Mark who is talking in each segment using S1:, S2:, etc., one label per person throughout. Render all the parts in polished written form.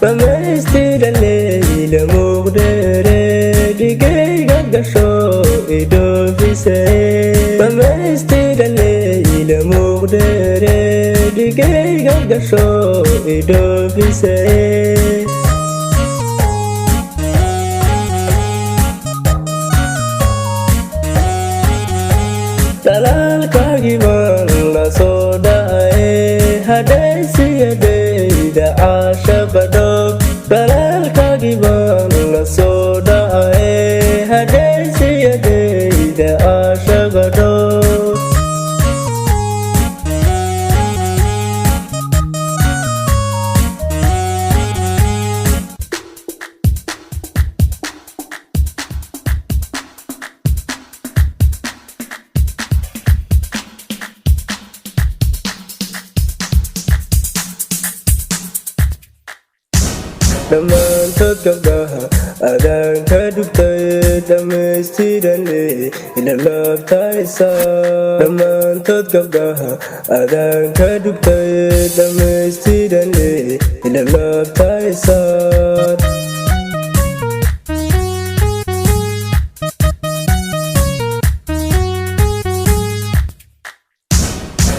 S1: Pamestira leila mugdere digayga gasho idofise Pamestira leila mugdere digayga gasho idofise Dalal kagiban la sodae hadesi da ashaqado dalal kagiban la sodae hadesi da ashaqado Daman tagagaha adang kadugtay damestiranle inalab taisa Daman tagagaha adang kadugtay damestiranle inalab taisa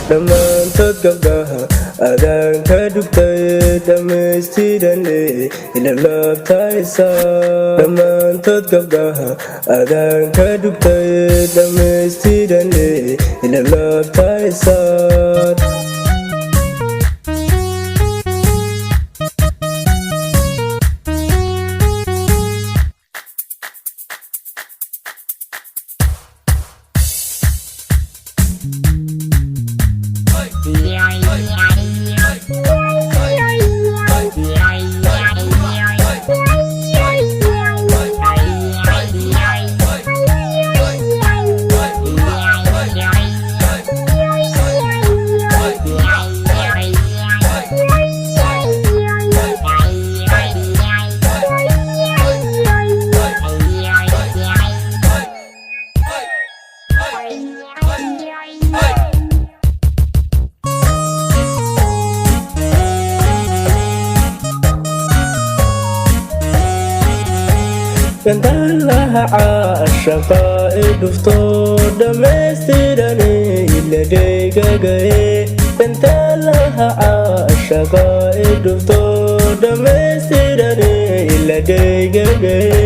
S1: Daman tagagaha adang kadugtay damestiranle inalab taisa Daman tagagaha adang kadugtay damestiranle inalab taisa Gandalaha caashaqa idufto dhammaystirani ila deegagaye Gandalaha caashaqa idufto dhammaystirani ila deegagaye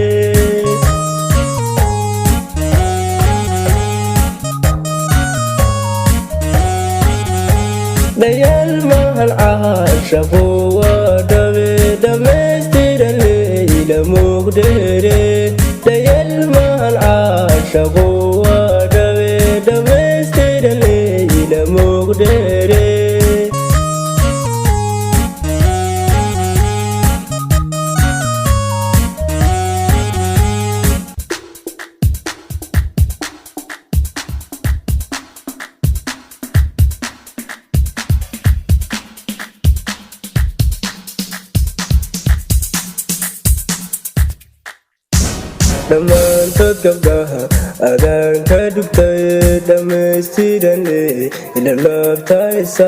S1: Dayal mahal caashaqu waa dhawe dhammaystirani ila mugdere Dayal mahal caashaqu waa dhawe dhammaystirani ila mugdere Daman tagagaha adang kadugtay damestiranle inalab taisa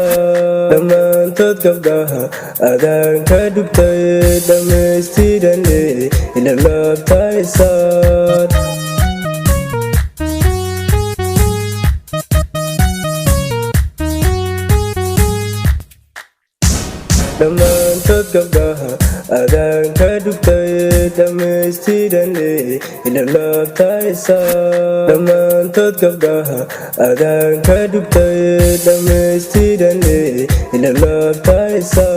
S1: Daman tagagaha adang kadugtay damestiranle inalab taisa Daman tagagaha adang kadugtay damestiranle inalab taisa Daman tagagaha adang kadugtay damestiranle inalab taisa